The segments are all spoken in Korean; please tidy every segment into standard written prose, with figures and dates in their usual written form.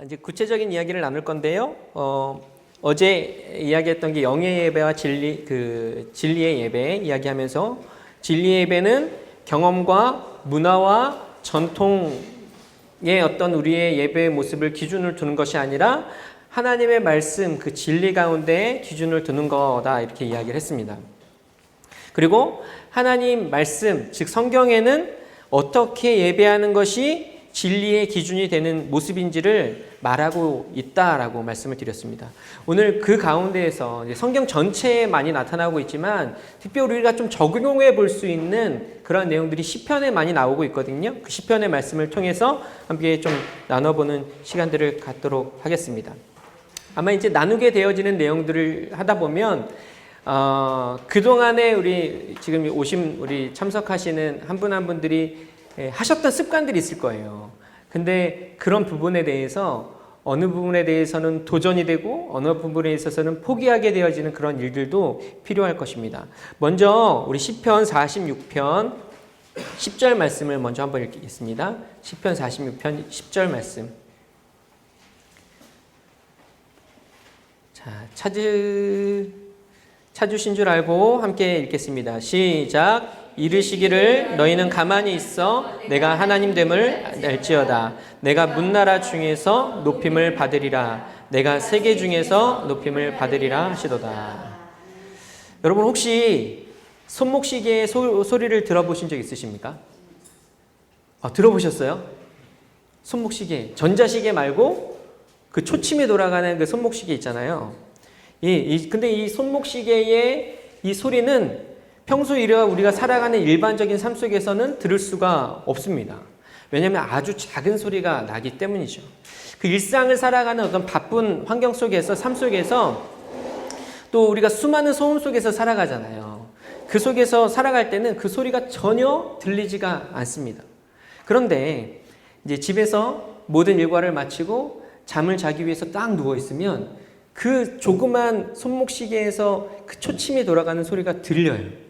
이제 구체적인 이야기를 나눌 건데요. 어제 이야기했던 게 영의 예배와 진리의 예배 이야기하면서 진리의 예배는 경험과 문화와 전통의 어떤 우리의 예배의 모습을 기준을 두는 것이 아니라 하나님의 말씀, 그 진리 가운데 기준을 두는 거다, 이렇게 이야기를 했습니다. 그리고 하나님 말씀, 즉 성경에는 어떻게 예배하는 것이 진리의 기준이 되는 모습인지를 말하고 있다라고 말씀을 드렸습니다. 오늘 그 가운데에서 성경 전체에 많이 나타나고 있지만 특별히 우리가 좀 적용해 볼 수 있는 그런 내용들이 시편에 많이 나오고 있거든요. 그 시편의 말씀을 통해서 함께 좀 나눠보는 시간들을 갖도록 하겠습니다. 아마 이제 나누게 되어지는 내용들을 하다 보면 그동안에 우리 지금 오신 우리 참석하시는 한 분 한 분들이 하셨던 습관들이 있을 거예요. 근데 그런 부분에 대해서 어느 부분에 대해서는 도전이 되고 어느 부분에 있어서는 포기하게 되어지는 그런 일들도 필요할 것입니다. 먼저 우리 시편 46편 10절 말씀을 먼저 한번 읽겠습니다. 시편 46편 10절 말씀. 자, 찾으신 줄 알고 함께 읽겠습니다. 시작. 이르시기를 너희는 가만히 있어 내가 하나님 됨을 알지어다. 내가 문나라 중에서 높임을 받으리라. 내가 세계 중에서 높임을 받으리라 하시도다. 여러분 혹시 손목시계의 소리를 들어보신 적 있으십니까? 들어보셨어요? 손목시계, 전자시계 말고 그 초침에 돌아가는 그 손목시계 있잖아요. 근데 이 손목시계의 이 소리는 평소 우리가 살아가는 일반적인 삶 속에서는 들을 수가 없습니다. 왜냐하면 아주 작은 소리가 나기 때문이죠. 그 일상을 살아가는 어떤 바쁜 환경 속에서, 삶 속에서 또 우리가 수많은 소음 속에서 살아가잖아요. 그 속에서 살아갈 때는 그 소리가 전혀 들리지가 않습니다. 그런데 이제 집에서 모든 일과를 마치고 잠을 자기 위해서 딱 누워있으면 그 조그만 손목시계에서 그 초침이 돌아가는 소리가 들려요.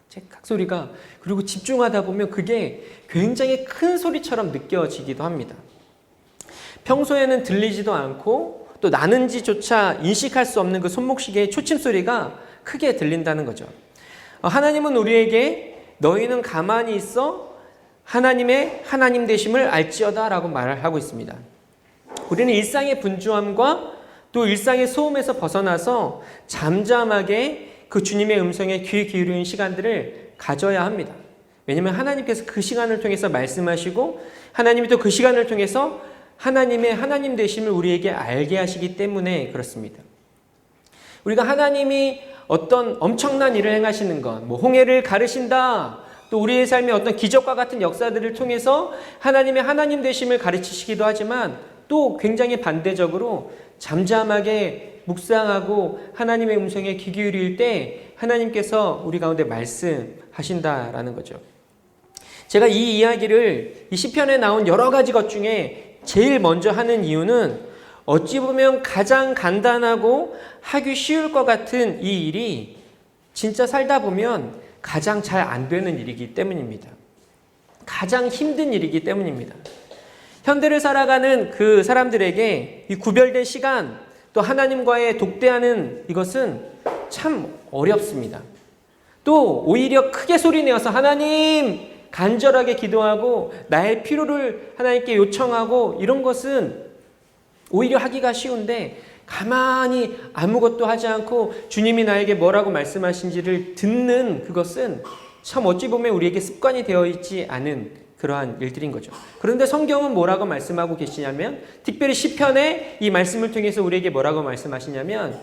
책 소리가. 그리고 집중하다 보면 그게 굉장히 큰 소리처럼 느껴지기도 합니다. 평소에는 들리지도 않고 또 나는지조차 인식할 수 없는 그 손목시계의 초침 소리가 크게 들린다는 거죠. 하나님은 우리에게 너희는 가만히 있어 하나님의 하나님 되심을 알지어다 라고 말을 하고 있습니다. 우리는 일상의 분주함과 또 일상의 소음에서 벗어나서 잠잠하게 그 주님의 음성에 귀 기울이는 시간들을 가져야 합니다. 왜냐하면 하나님께서 그 시간을 통해서 말씀하시고 하나님이 또 그 시간을 통해서 하나님의 하나님 되심을 우리에게 알게 하시기 때문에 그렇습니다. 우리가 하나님이 어떤 엄청난 일을 행하시는 것, 홍해를 가르신다, 또 우리의 삶에 어떤 기적과 같은 역사들을 통해서 하나님의 하나님 되심을 가르치시기도 하지만 또 굉장히 반대적으로 잠잠하게 묵상하고 하나님의 음성에 귀 기울일 때 하나님께서 우리 가운데 말씀하신다라는 거죠. 제가 이 이야기를 이 시편에 나온 여러 가지 것 중에 제일 먼저 하는 이유는 어찌 보면 가장 간단하고 하기 쉬울 것 같은 이 일이 진짜 살다 보면 가장 잘 안 되는 일이기 때문입니다. 가장 힘든 일이기 때문입니다. 현대를 살아가는 그 사람들에게 이 구별된 시간, 또 하나님과의 독대하는 이것은 참 어렵습니다. 또 오히려 크게 소리내어서 하나님 간절하게 기도하고 나의 필요를 하나님께 요청하고 이런 것은 오히려 하기가 쉬운데 가만히 아무것도 하지 않고 주님이 나에게 뭐라고 말씀하신지를 듣는 그것은 참 어찌 보면 우리에게 습관이 되어 있지 않은 그러한 일들인 거죠. 그런데 성경은 뭐라고 말씀하고 계시냐면 특별히 시편에 이 말씀을 통해서 우리에게 뭐라고 말씀하시냐면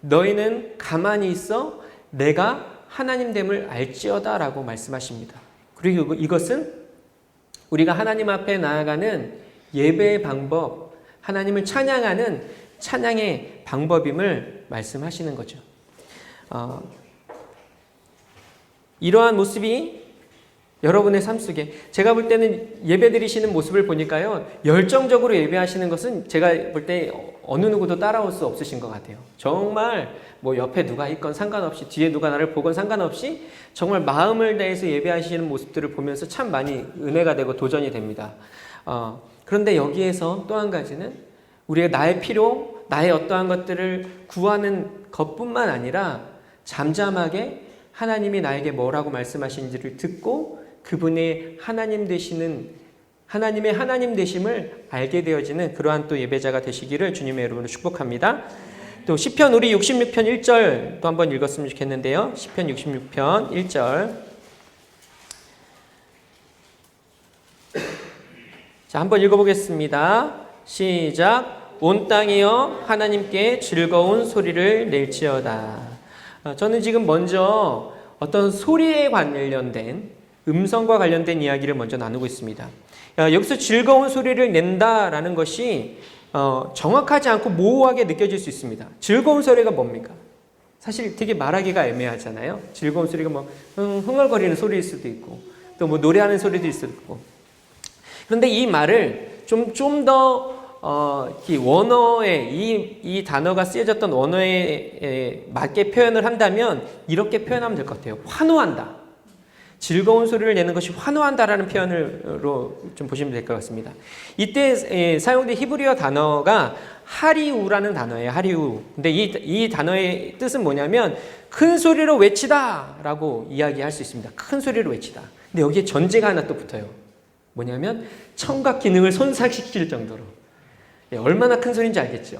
너희는 가만히 있어 내가 하나님 됨을 알지어다 라고 말씀하십니다. 그리고 이것은 우리가 하나님 앞에 나아가는 예배의 방법, 하나님을 찬양하는 찬양의 방법임을 말씀하시는 거죠. 이러한 모습이 여러분의 삶 속에 제가 볼 때는 예배 드리시는 모습을 보니까요, 열정적으로 예배하시는 것은 제가 볼 때 어느 누구도 따라올 수 없으신 것 같아요. 정말 옆에 누가 있건 상관없이 뒤에 누가 나를 보건 상관없이 정말 마음을 다해서 예배하시는 모습들을 보면서 참 많이 은혜가 되고 도전이 됩니다. 그런데 여기에서 또 한 가지는 우리가 나의 필요, 나의 어떠한 것들을 구하는 것뿐만 아니라 잠잠하게 하나님이 나에게 뭐라고 말씀하시는지를 듣고 그분의 하나님 되시는, 하나님의 하나님 되심을 알게 되어지는 그러한 또 예배자가 되시기를 주님의 이름으로 축복합니다. 또 시편 우리 66편 1절 또 한번 읽었으면 좋겠는데요. 시편 66편 1절. 자, 한번 읽어보겠습니다. 시작. 온 땅이여 하나님께 즐거운 소리를 낼지어다. 저는 지금 먼저 어떤 소리에 관련된, 음성과 관련된 이야기를 먼저 나누고 있습니다. 여기서 즐거운 소리를 낸다라는 것이 정확하지 않고 모호하게 느껴질 수 있습니다. 즐거운 소리가 뭡니까? 사실 되게 말하기가 애매하잖아요. 즐거운 소리가 뭐 흥얼거리는 소리일 수도 있고 또 뭐 노래하는 소리도 있을 수도 있고. 그런데 이 말을 좀 더 이 원어에 이 단어가 쓰여졌던 원어에 맞게 표현을 한다면 이렇게 표현하면 될 것 같아요. 환호한다. 즐거운 소리를 내는 것이 환호한다라는 표현으로 좀 보시면 될 것 같습니다. 이때 사용된 히브리어 단어가 하리우라는 단어예요. 하리우. 근데 이 단어의 뜻은 뭐냐면 큰 소리로 외치다라고 이야기할 수 있습니다. 큰 소리로 외치다. 근데 여기에 전제가 하나 또 붙어요. 뭐냐면 청각 기능을 손상시킬 정도로. 얼마나 큰 소리인지 알겠죠?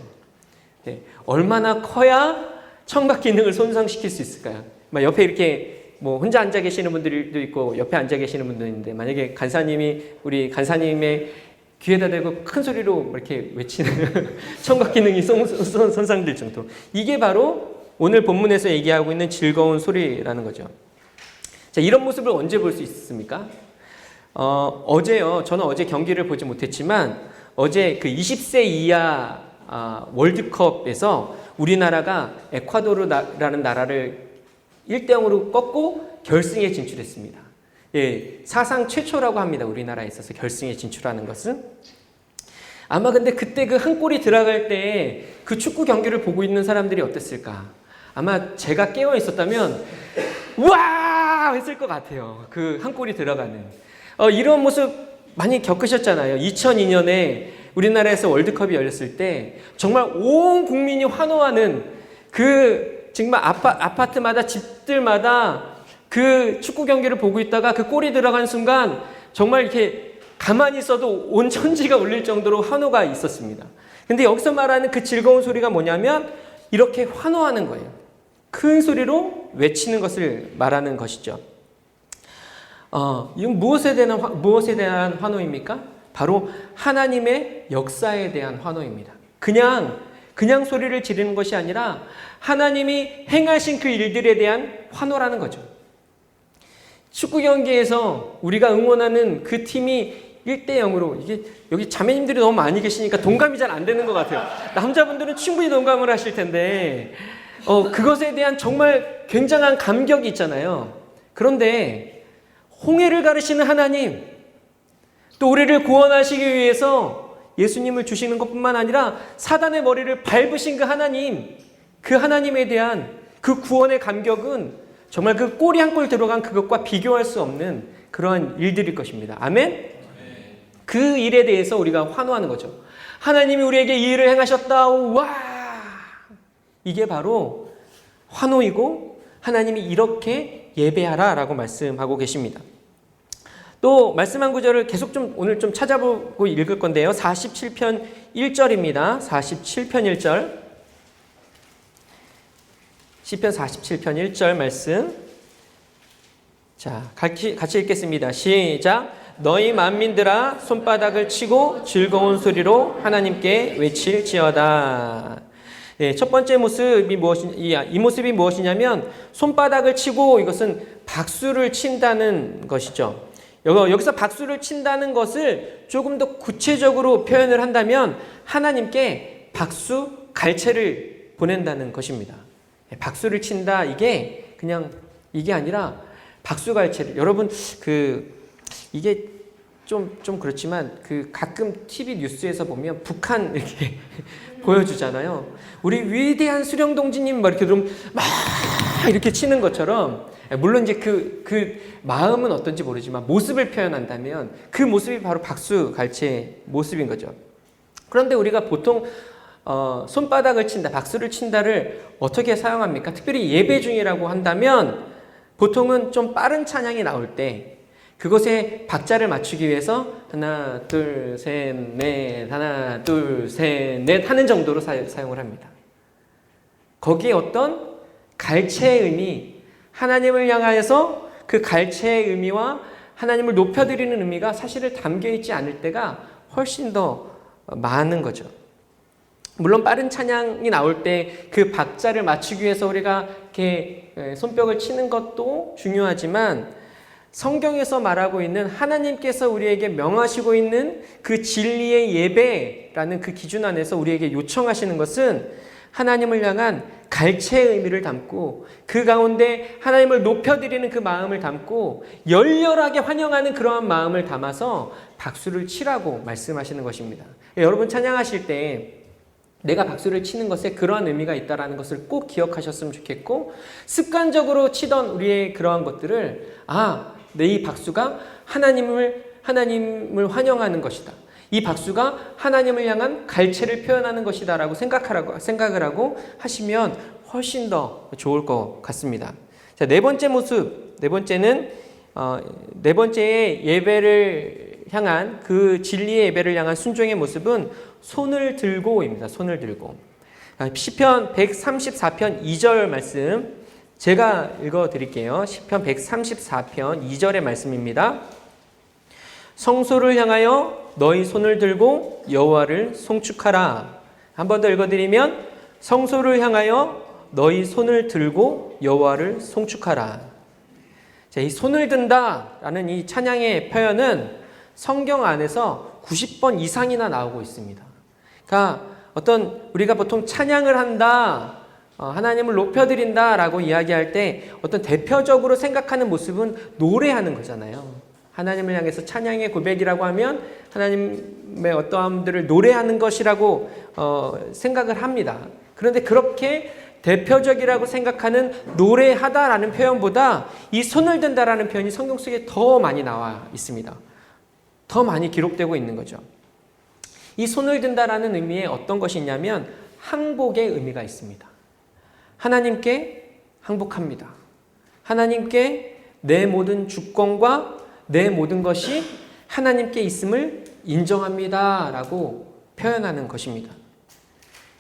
얼마나 커야 청각 기능을 손상시킬 수 있을까요? 옆에 이렇게 뭐 혼자 앉아 계시는 분들도 있고 옆에 앉아 계시는 분도 있는데 만약에 간사님이 우리 간사님의 귀에다 대고 큰 소리로 이렇게 외치는 청각 기능이 손상될 정도. 이게 바로 오늘 본문에서 얘기하고 있는 즐거운 소리라는 거죠. 자, 이런 모습을 언제 볼 수 있습니까? 어제요. 저는 어제 경기를 보지 못했지만 어제 그 20세 이하 월드컵에서 우리나라가 에콰도르라는 나라를 1대0으로 꺾고 결승에 진출했습니다. 예, 사상 최초라고 합니다. 우리나라에 있어서 결승에 진출하는 것은. 아마 근데 그때 그 한 골이 들어갈 때 그 축구 경기를 보고 있는 사람들이 어땠을까? 아마 제가 깨어 있었다면 와! 했을 것 같아요. 그 한 골이 들어가는. 이런 모습 많이 겪으셨잖아요. 2002년에 우리나라에서 월드컵이 열렸을 때 정말 온 국민이 환호하는 그 정말 아파트마다 집들마다 그 축구 경기를 보고 있다가 그 골이 들어간 순간 정말 이렇게 가만히 있어도 온 천지가 울릴 정도로 환호가 있었습니다. 근데 여기서 말하는 그 즐거운 소리가 뭐냐면 이렇게 환호하는 거예요. 큰 소리로 외치는 것을 말하는 것이죠. 이건 무엇에 대한 환호입니까? 바로 하나님의 역사에 대한 환호입니다. 그냥 소리를 지르는 것이 아니라 하나님이 행하신 그 일들에 대한 환호라는 거죠. 축구 경기에서 우리가 응원하는 그 팀이 1대0으로 이게 여기 자매님들이 너무 많이 계시니까 동감이 잘 안 되는 것 같아요. 남자분들은 충분히 동감을 하실 텐데 그것에 대한 정말 굉장한 감격이 있잖아요. 그런데 홍해를 가르시는 하나님, 또 우리를 구원하시기 위해서 예수님을 주시는 것뿐만 아니라 사단의 머리를 밟으신 그 하나님, 그 하나님에 대한 그 구원의 감격은 정말 그 골이 한 골 들어간 그것과 비교할 수 없는 그러한 일들일 것입니다. 아멘? 그 일에 대해서 우리가 환호하는 거죠. 하나님이 우리에게 이 일을 행하셨다. 와! 이게 바로 환호이고 하나님이 이렇게 예배하라 라고 말씀하고 계십니다. 또 말씀한 구절을 계속 오늘 좀 찾아보고 읽을 건데요. 47편 1절입니다. 47편 1절. 시편 47편 1절 말씀. 자, 같이 읽겠습니다. 시작. 너희 만민들아 손바닥을 치고 즐거운 소리로 하나님께 외칠지어다. 네, 첫 번째 모습이 이 모습이 무엇이냐면 손바닥을 치고 이것은 박수를 친다는 것이죠. 여기서 박수를 친다는 것을 조금 더 구체적으로 표현을 한다면 하나님께 박수 갈채를 보낸다는 것입니다. 박수를 친다 이게 그냥 이게 아니라 박수 갈채를 여러분 이게 좀 그렇지만 가끔 TV 뉴스에서 보면 북한 이렇게 보여주잖아요. 우리 위대한 수령동지님 막 이렇게 막 이렇게 치는 것처럼 물론 이제 그 마음은 어떤지 모르지만 모습을 표현한다면 그 모습이 바로 박수갈채의 모습인 거죠. 그런데 우리가 보통 손바닥을 친다, 박수를 친다를 어떻게 사용합니까? 특별히 예배 중이라고 한다면 보통은 좀 빠른 찬양이 나올 때 그것에 박자를 맞추기 위해서 하나, 둘, 셋, 넷, 하나, 둘, 셋, 넷 하는 정도로 사용을 합니다. 거기에 어떤 갈채의 의미, 하나님을 향하여서 그 갈채의 의미와 하나님을 높여드리는 의미가 사실은 담겨있지 않을 때가 훨씬 더 많은 거죠. 물론 빠른 찬양이 나올 때 그 박자를 맞추기 위해서 우리가 이렇게 손뼉을 치는 것도 중요하지만 성경에서 말하고 있는 하나님께서 우리에게 명하시고 있는 그 진리의 예배라는 그 기준 안에서 우리에게 요청하시는 것은 하나님을 향한 갈채의 의미를 담고 그 가운데 하나님을 높여드리는 그 마음을 담고 열렬하게 환영하는 그러한 마음을 담아서 박수를 치라고 말씀하시는 것입니다. 여러분 찬양하실 때 내가 박수를 치는 것에 그러한 의미가 있다는 것을 꼭 기억하셨으면 좋겠고 습관적으로 치던 우리의 그러한 것들을 내 이 박수가 하나님을 환영하는 것이다. 이 박수가 하나님을 향한 갈채를 표현하는 것이다 라고 생각을 하고 하시면 훨씬 더 좋을 것 같습니다. 자, 네 번째 모습, 네 번째는 네 번째의 예배를 향한 그 진리의 예배를 향한 순종의 모습은 손을 들고입니다. 손을 들고. 시편 134편 2절 말씀 제가 읽어드릴게요. 시편 134편 2절의 말씀입니다. 성소를 향하여 너희 손을 들고 여호와를 송축하라. 한 번 더 읽어드리면 성소를 향하여 너희 손을 들고 여호와를 송축하라. 자, 이 손을 든다라는 이 찬양의 표현은 성경 안에서 90번 이상이나 나오고 있습니다. 그러니까 우리가 보통 찬양을 한다, 하나님을 높여드린다라고 이야기할 때 어떤 대표적으로 생각하는 모습은 노래하는 거잖아요. 하나님을 향해서 찬양의 고백이라고 하면 하나님의 어떠함들을 노래하는 것이라고 생각을 합니다. 그런데 그렇게 대표적이라고 생각하는 노래하다라는 표현보다 이 손을 든다라는 표현이 성경 속에 더 많이 나와 있습니다. 더 많이 기록되고 있는 거죠. 이 손을 든다라는 의미에 어떤 것이 있냐면 항복의 의미가 있습니다. 하나님께 항복합니다. 하나님께 내 모든 주권과 내 모든 것이 하나님께 있음을 인정합니다 라고 표현하는 것입니다.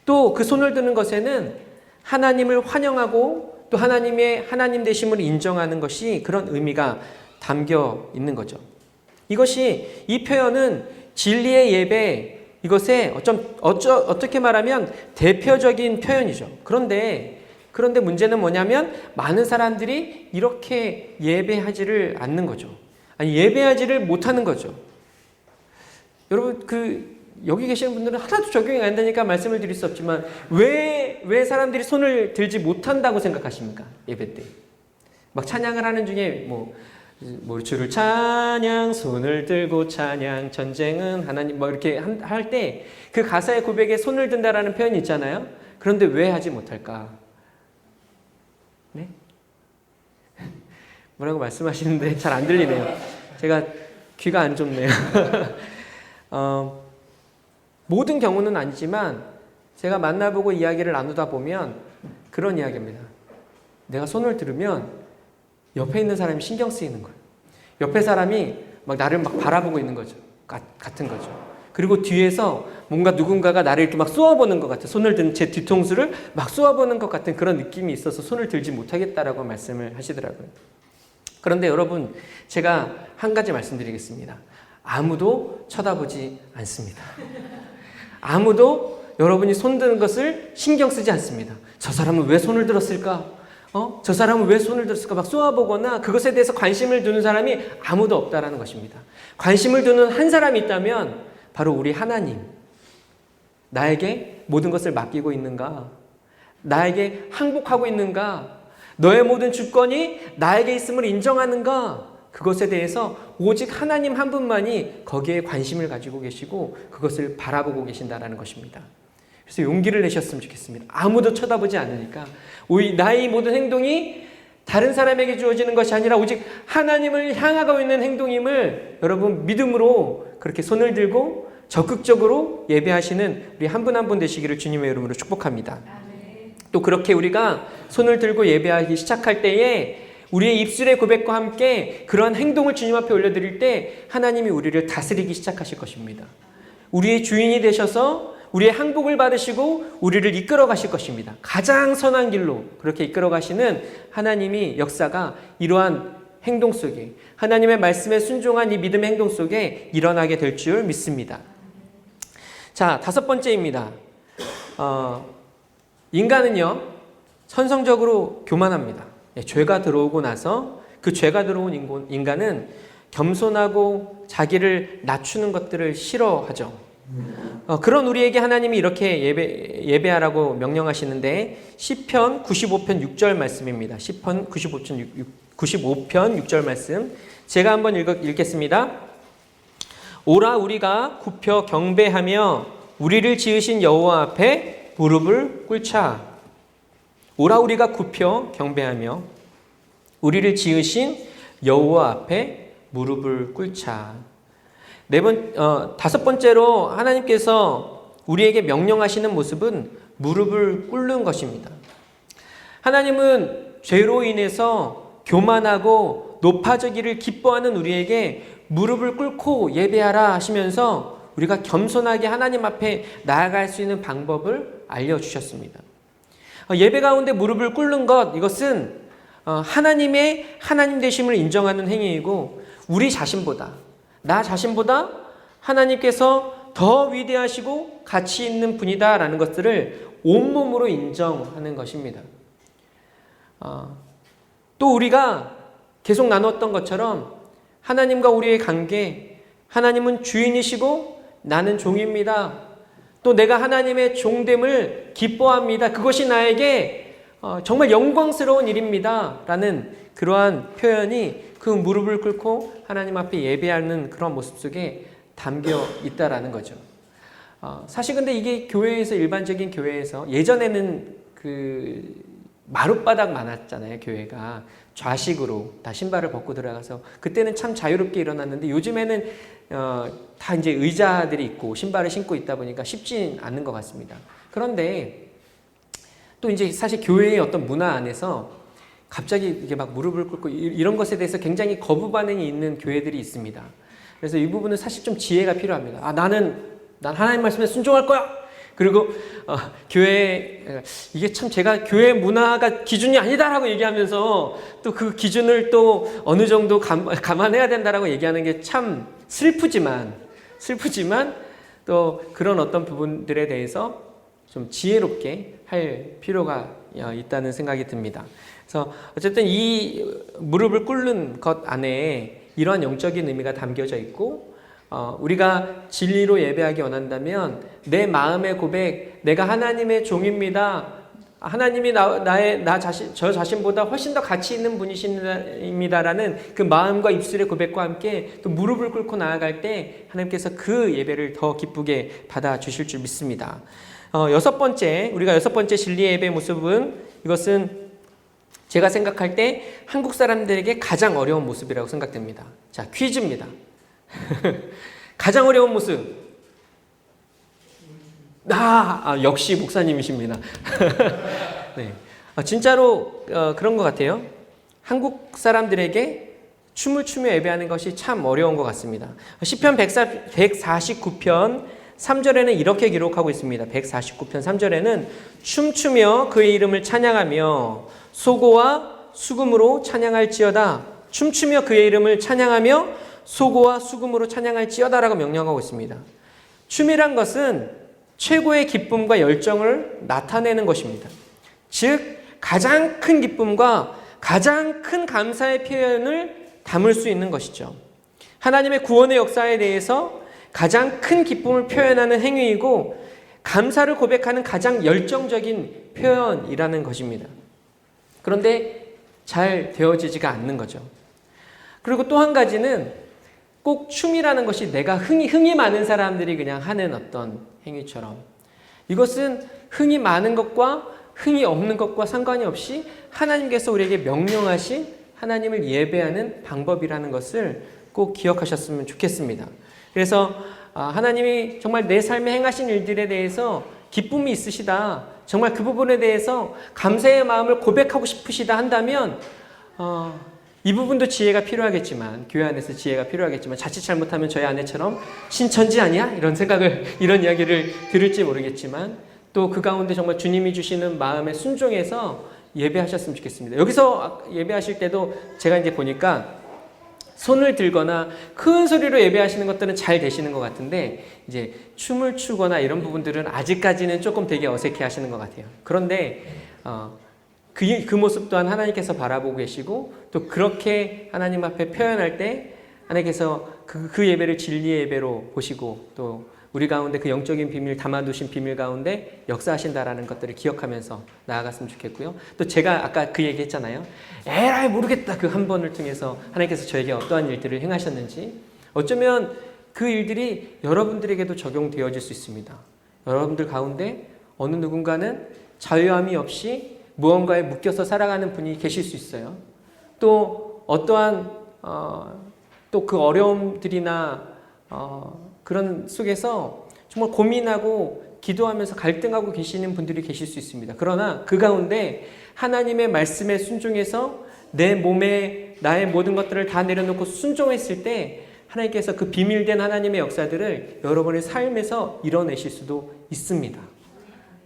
또 그 손을 드는 것에는 하나님을 환영하고 또 하나님의 하나님 되심을 인정하는 것이 그런 의미가 담겨 있는 거죠. 이 표현은 진리의 예배, 이것에 어떻게 말하면 대표적인 표현이죠. 그런데 문제는 뭐냐면 많은 사람들이 이렇게 예배하지를 않는 거죠. 아니, 예배하지를 못하는 거죠. 여러분, 여기 계시는 분들은 하나도 적용이 안 되니까 말씀을 드릴 수 없지만, 왜 사람들이 손을 들지 못한다고 생각하십니까? 예배 때. 막 찬양을 하는 중에, 주를 찬양, 손을 들고 찬양, 전쟁은 하나님, 이렇게 할 때, 그 가사의 고백에 손을 든다라는 표현이 있잖아요? 그런데 왜 하지 못할까? 네? 뭐라고 말씀하시는데 잘 안 들리네요. 제가 귀가 안 좋네요. 모든 경우는 아니지만 제가 만나보고 이야기를 나누다 보면 그런 이야기입니다. 내가 손을 들으면 옆에 있는 사람이 신경 쓰이는 거예요. 옆에 사람이 나를 바라보고 있는 거죠. 같은 거죠. 그리고 뒤에서 뭔가 누군가가 나를 이렇게 쏘아보는 것 같아요. 손을 든 제 뒤통수를 쏘아보는 것 같은 그런 느낌이 있어서 손을 들지 못하겠다라고 말씀을 하시더라고요. 그런데 여러분, 제가 한 가지 말씀드리겠습니다. 아무도 쳐다보지 않습니다. 아무도 여러분이 손 드는 것을 신경 쓰지 않습니다. 저 사람은 왜 손을 들었을까? 저 사람은 왜 손을 들었을까? 쏘아보거나 그것에 대해서 관심을 두는 사람이 아무도 없다라는 것입니다. 관심을 두는 한 사람이 있다면 바로 우리 하나님. 나에게 모든 것을 맡기고 있는가? 나에게 항복하고 있는가? 너의 모든 주권이 나에게 있음을 인정하는가? 그것에 대해서 오직 하나님 한 분만이 거기에 관심을 가지고 계시고 그것을 바라보고 계신다는 것입니다. 그래서 용기를 내셨으면 좋겠습니다. 아무도 쳐다보지 않으니까 나의 모든 행동이 다른 사람에게 주어지는 것이 아니라 오직 하나님을 향하고 있는 행동임을 여러분 믿음으로 그렇게 손을 들고 적극적으로 예배하시는 우리 한 분 한 분 되시기를 주님의 이름으로 축복합니다. 또 그렇게 우리가 손을 들고 예배하기 시작할 때에 우리의 입술의 고백과 함께 그러한 행동을 주님 앞에 올려드릴 때 하나님이 우리를 다스리기 시작하실 것입니다. 우리의 주인이 되셔서 우리의 항복을 받으시고 우리를 이끌어 가실 것입니다. 가장 선한 길로 그렇게 이끌어 가시는 하나님이 역사가 이러한 행동 속에 하나님의 말씀에 순종한 이 믿음의 행동 속에 일어나게 될 줄 믿습니다. 자, 5번째입니다. 인간은요 선성적으로 교만합니다. 죄가 들어오고 나서 그 죄가 들어온 인간은 겸손하고 자기를 낮추는 것들을 싫어하죠. 그런 우리에게 하나님이 이렇게 예배하라고 명령하시는데 시편 95편 6절 말씀입니다. 시편 95편 6절 말씀 제가 한번 읽겠습니다. 오라 우리가 굽혀 경배하며 우리를 지으신 여호와 앞에 무릎을 꿇자. 오라 우리가 굽혀 경배하며 우리를 지으신 여호와 앞에 무릎을 꿇자. 5번째로 하나님께서 우리에게 명령하시는 모습은 무릎을 꿇는 것입니다. 하나님은 죄로 인해서 교만하고 높아지기를 기뻐하는 우리에게 무릎을 꿇고 예배하라 하시면서 우리가 겸손하게 하나님 앞에 나아갈 수 있는 방법을 알려주셨습니다. 예배 가운데 무릎을 꿇는 것, 이것은 하나님의 하나님 되심을 인정하는 행위이고 우리 자신보다, 나 자신보다 하나님께서 더 위대하시고 가치 있는 분이다라는 것들을 온몸으로 인정하는 것입니다. 또 우리가 계속 나눴던 것처럼 하나님과 우리의 관계, 하나님은 주인이시고 나는 종입니다. 또 내가 하나님의 종됨을 기뻐합니다. 그것이 나에게 정말 영광스러운 일입니다. 라는 그러한 표현이 그 무릎을 꿇고 하나님 앞에 예배하는 그런 모습 속에 담겨 있다라는 거죠. 사실 근데 이게 교회에서 일반적인 교회에서 예전에는 그 마룻바닥 많았잖아요. 교회가 좌식으로 다 신발을 벗고 들어가서 그때는 참 자유롭게 일어났는데 요즘에는 다 이제 의자들이 있고 신발을 신고 있다 보니까 쉽지 않는 것 같습니다. 그런데 또 이제 사실 교회의 어떤 문화 안에서 갑자기 이게 막 무릎을 꿇고 이런 것에 대해서 굉장히 거부 반응이 있는 교회들이 있습니다. 그래서 이 부분은 사실 좀 지혜가 필요합니다. 난 하나님 말씀에 순종할 거야. 그리고 교회 이게 참 제가 교회 문화가 기준이 아니다라고 얘기하면서 또 그 기준을 또 어느 정도 감안해야 된다라고 얘기하는 게 참 슬프지만 또 그런 어떤 부분들에 대해서 좀 지혜롭게 할 필요가 있다는 생각이 듭니다. 그래서 어쨌든 이 무릎을 꿇는 것 안에 이러한 영적인 의미가 담겨져 있고 우리가 진리로 예배하기 원한다면 내 마음의 고백, 내가 하나님의 종입니다. 하나님이 저 자신보다 훨씬 더 가치 있는 분이십니다라는 그 마음과 입술의 고백과 함께 또 무릎을 꿇고 나아갈 때 하나님께서 그 예배를 더 기쁘게 받아주실 줄 믿습니다. 우리가 6번째 진리의 예배의 모습은 이것은 제가 생각할 때 한국 사람들에게 가장 어려운 모습이라고 생각됩니다. 자, 퀴즈입니다. 가장 어려운 모습. 역시 목사님이십니다. 네. 진짜로 그런 것 같아요. 한국 사람들에게 춤을 추며 예배하는 것이 참 어려운 것 같습니다. 시편 149편 3절에는 이렇게 기록하고 있습니다. 149편 3절에는 춤추며 그의 이름을 찬양하며 소고와 수금으로 찬양할지어다. 춤추며 그의 이름을 찬양하며 소고와 수금으로 찬양할지어다라고 명령하고 있습니다. 춤이란 것은 최고의 기쁨과 열정을 나타내는 것입니다. 즉 가장 큰 기쁨과 가장 큰 감사의 표현을 담을 수 있는 것이죠. 하나님의 구원의 역사에 대해서 가장 큰 기쁨을 표현하는 행위이고 감사를 고백하는 가장 열정적인 표현이라는 것입니다. 그런데 잘 되어지지가 않는 거죠. 그리고 또 한 가지는 꼭 춤이라는 것이 내가 흥이 많은 사람들이 그냥 하는 어떤 행위처럼 이것은 흥이 많은 것과 흥이 없는 것과 상관이 없이 하나님께서 우리에게 명령하신 하나님을 예배하는 방법이라는 것을 꼭 기억하셨으면 좋겠습니다. 그래서 하나님이 정말 내 삶에 행하신 일들에 대해서 기쁨이 있으시다, 정말 그 부분에 대해서 감사의 마음을 고백하고 싶으시다 한다면 이 부분도 지혜가 필요하겠지만, 교회 안에서 지혜가 필요하겠지만, 자칫 잘못하면 저희 아내처럼 신천지 아니야? 이런 이야기를 들을지 모르겠지만, 또 그 가운데 정말 주님이 주시는 마음에 순종해서 예배하셨으면 좋겠습니다. 여기서 예배하실 때도 제가 이제 보니까 손을 들거나 큰 소리로 예배하시는 것들은 잘 되시는 것 같은데, 이제 춤을 추거나 이런 부분들은 아직까지는 조금 되게 어색해 하시는 것 같아요. 그런데 그 모습 또한 하나님께서 바라보고 계시고, 또 그렇게 하나님 앞에 표현할 때 하나님께서 그 예배를 진리의 예배로 보시고, 또 우리 가운데 그 영적인 비밀, 담아두신 비밀 가운데 역사하신다라는 것들을 기억하면서 나아갔으면 좋겠고요. 또 제가 아까 그 얘기 했잖아요. 에라이 모르겠다, 그 한 번을 통해서 하나님께서 저에게 어떠한 일들을 행하셨는지, 어쩌면 그 일들이 여러분들에게도 적용되어질 수 있습니다. 여러분들 가운데 어느 누군가는 자유함이 없이 무언가에 묶여서 살아가는 분이 계실 수 있어요. 또 어떠한 또 그 어려움들이나 그런 속에서 정말 고민하고 기도하면서 갈등하고 계시는 분들이 계실 수 있습니다. 그러나 그 가운데 하나님의 말씀에 순종해서 내 몸에 나의 모든 것들을 다 내려놓고 순종했을 때 하나님께서 그 비밀된 하나님의 역사들을 여러분의 삶에서 이뤄내실 수도 있습니다.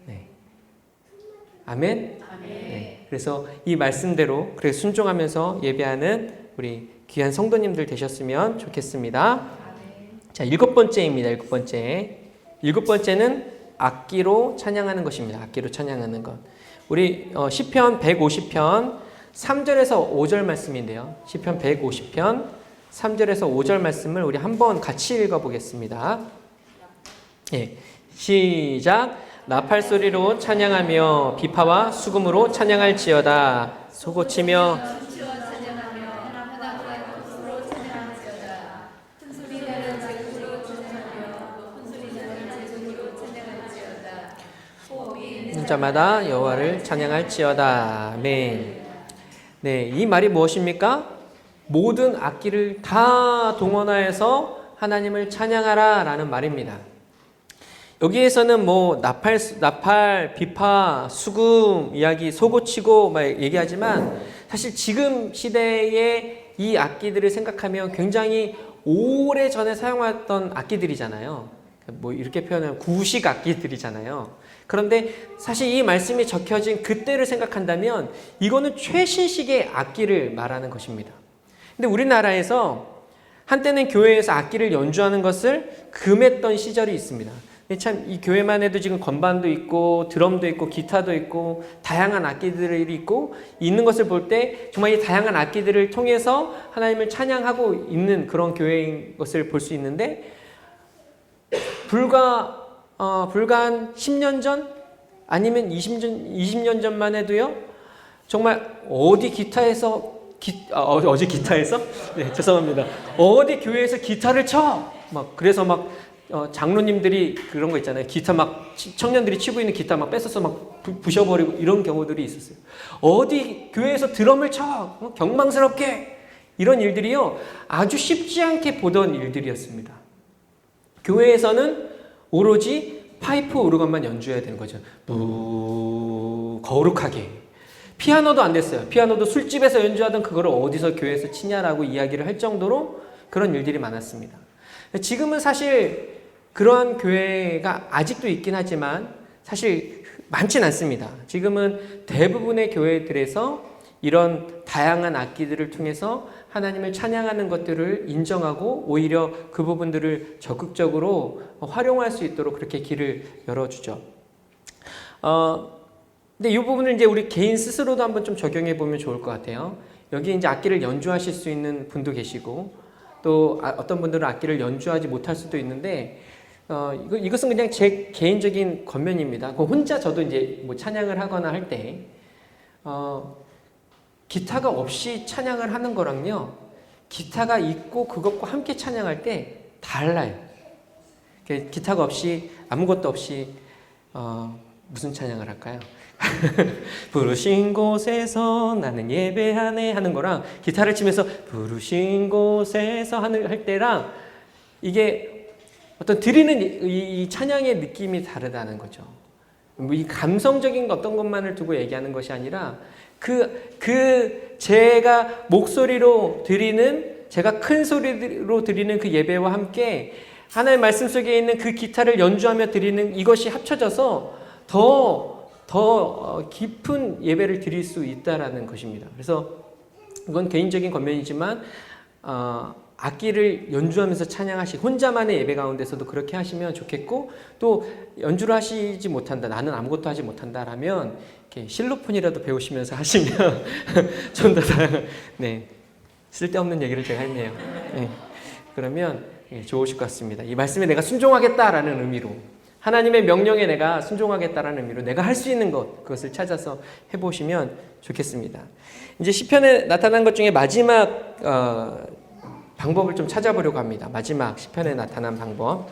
네. 아멘. 네. 그래서 이 말씀대로 그렇게 순종하면서 예배하는 우리 귀한 성도님들 되셨으면 좋겠습니다. 자, 7번째입니다. 7번째. 7번째는 악기로 찬양하는 것입니다. 악기로 찬양하는 것. 우리 시편 150편 3절에서 5절 말씀인데요. 시편 150편 3절에서 5절 말씀을 우리 한번 같이 읽어보겠습니다. 예, 시작. 나팔 소리로 찬양하며 비파와 수금으로 찬양할지어다. 소고치며 자마다 여호와를 찬양할지어다. 아멘. 네, 이 말이 무엇입니까? 모든 악기를 다 동원하여서 하나님을 찬양하라 라는 말입니다. 여기에서는 뭐 나팔, 비파, 수금 이야기, 소고치고 막 얘기하지만, 사실 지금 시대의 이 악기들을 생각하면 굉장히 오래 전에 사용했던 악기들이잖아요. 뭐 이렇게 표현하면 구식 악기들이잖아요. 그런데 사실 이 말씀이 적혀진 그때를 생각한다면 이거는 최신식의 악기를 말하는 것입니다. 근데 우리나라에서 한때는 교회에서 악기를 연주하는 것을 금했던 시절이 있습니다. 참 이 교회만 해도 지금 건반도 있고 드럼도 있고 기타도 있고 다양한 악기들이 있고 있는 것을 볼 때 정말 이 다양한 악기들을 통해서 하나님을 찬양하고 있는 그런 교회인 것을 볼 수 있는데, 불과 한 10년 전 아니면 20년 전만 해도요, 정말 어디 기타에서 어제 기타에서? 네, 죄송합니다. 어디 교회에서 기타를 쳐! 그래서 장로님들이 그런 거 있잖아요. 기타 청년들이 치고 있는 기타 뺏어서 부셔버리고 이런 경우들이 있었어요. 어디 교회에서 드럼을 쳐! 경망스럽게! 이런 일들이요, 아주 쉽지 않게 보던 일들이었습니다. 교회에서는 오로지 파이프 오르건만 연주해야 되는 거죠. 거룩하게. 피아노도 안 됐어요. 피아노도 술집에서 연주하던 그거를 어디서 교회에서 치냐라고 이야기를 할 정도로 그런 일들이 많았습니다. 지금은 사실 그러한 교회가 아직도 있긴 하지만 사실 많진 않습니다. 지금은 대부분의 교회들에서 이런 다양한 악기들을 통해서 하나님을 찬양하는 것들을 인정하고 오히려 그 부분들을 적극적으로 활용할 수 있도록 그렇게 길을 열어주죠. 근데 이 부분을 이제 우리 개인 스스로도 한번 좀 적용해 보면 좋을 것 같아요. 여기 이제 악기를 연주하실 수 있는 분도 계시고, 또 어떤 분들은 악기를 연주하지 못할 수도 있는데, 이것은 그냥 제 개인적인 권면입니다. 혼자 저도 이제 뭐 찬양을 하거나 할 때, 기타가 없이 찬양을 하는 거랑요, 기타가 있고 그것과 함께 찬양할 때 달라요. 기타가 없이, 아무것도 없이 무슨 찬양을 할까요? 부르신 곳에서 나는 예배하네 하는 거랑 기타를 치면서 부르신 곳에서 할 때랑 이게 어떤 드리는 이 찬양의 느낌이 다르다는 거죠. 뭐 이 감성적인 어떤 것만을 두고 얘기하는 것이 아니라 제가 목소리로 드리는, 제가 큰 소리로 드리는 그 예배와 함께 하나님의 말씀 속에 있는 그 기타를 연주하며 드리는 이것이 합쳐져서 더 깊은 예배를 드릴 수 있다라는 것입니다. 그래서 이건 개인적인 권면이지만 악기를 연주하면서 찬양하시고 혼자만의 예배 가운데서도 그렇게 하시면 좋겠고, 또 연주를 하시지 못한다, 나는 아무것도 하지 못한다라면 이렇게 실로폰이라도 배우시면서 하시면 좀 더 네, 쓸데없는 얘기를 제가 했네요. 네, 그러면 좋으실 것 같습니다. 이 말씀에 내가 순종하겠다라는 의미로, 하나님의 명령에 내가 순종하겠다라는 의미로 내가 할 수 있는 그것을 찾아서 해보시면 좋겠습니다. 이제 시편에 나타난 것 중에 마지막 방법을 좀 찾아보려고 합니다. 마지막 시편에 나타난 방법.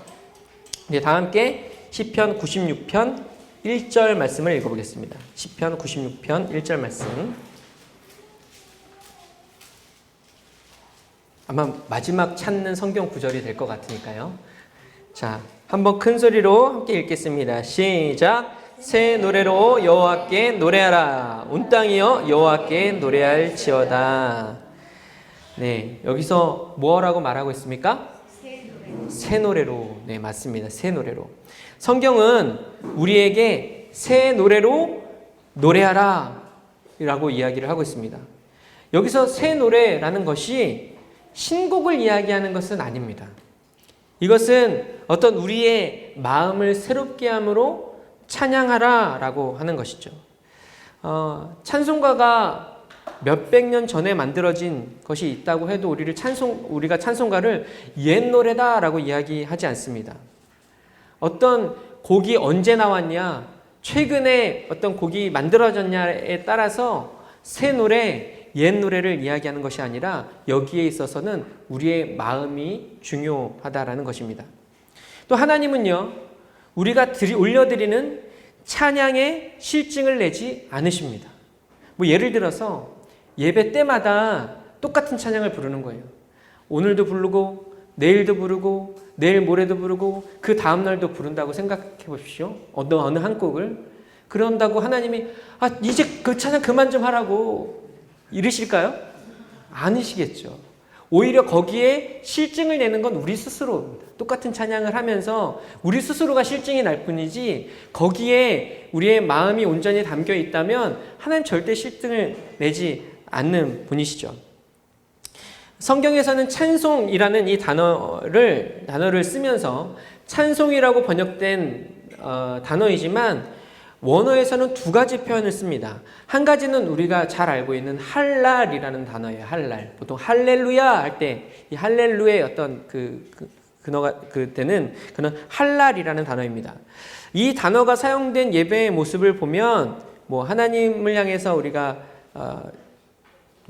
이제 다 함께 시편 96편 1절 말씀을 읽어보겠습니다. 시편 96편 1절 말씀. 아마 마지막 찾는 성경 구절이 될 것 같으니까요. 자, 한번 큰 소리로 함께 읽겠습니다. 시작. 새 노래로 여호와께 노래하라. 온 땅이여 여호와께 노래할지어다. 네, 여기서 뭐라고 말하고 있습니까? 새 노래로. 네, 맞습니다. 새 노래로. 성경은 우리에게 새 노래로 노래하라 라고 이야기를 하고 있습니다. 여기서 새 노래라는 것이 신곡을 이야기하는 것은 아닙니다. 이것은 어떤 우리의 마음을 새롭게 함으로 찬양하라 라고 하는 것이죠. 찬송가가 몇백 년 전에 만들어진 것이 있다고 해도 우리가 찬송가를 옛 노래다라고 이야기하지 않습니다. 어떤 곡이 언제 나왔냐, 최근에 어떤 곡이 만들어졌냐에 따라서 새 노래, 옛 노래를 이야기하는 것이 아니라 여기에 있어서는 우리의 마음이 중요하다라는 것입니다. 또 하나님은요, 우리가 올려드리는 찬양의 실증을 내지 않으십니다. 뭐 예를 들어서 예배 때마다 똑같은 찬양을 부르는 거예요. 오늘도 부르고 내일도 부르고 내일 모레도 부르고 그 다음날도 부른다고 생각해 보십시오. 어느 한 곡을. 그런다고 하나님이 이제 그 찬양 그만 좀 하라고 이러실까요? 아니시겠죠. 오히려 거기에 실증을 내는 건 우리 스스로입니다. 똑같은 찬양을 하면서 우리 스스로가 실증이 날 뿐이지 거기에 우리의 마음이 온전히 담겨 있다면 하나님 절대 실증을 내지 않는 분이시죠. 성경에서는 찬송이라는 이 단어를 쓰면서 찬송이라고 번역된 단어이지만 원어에서는 두 가지 표현을 씁니다. 한 가지는 우리가 잘 알고 있는 할랄이라는 단어예요. 할랄. 보통 할렐루야 할 때 이 할렐루야의 어떤 그때는 그는 할랄이라는 단어입니다. 이 단어가 사용된 예배의 모습을 보면 뭐 하나님을 향해서 우리가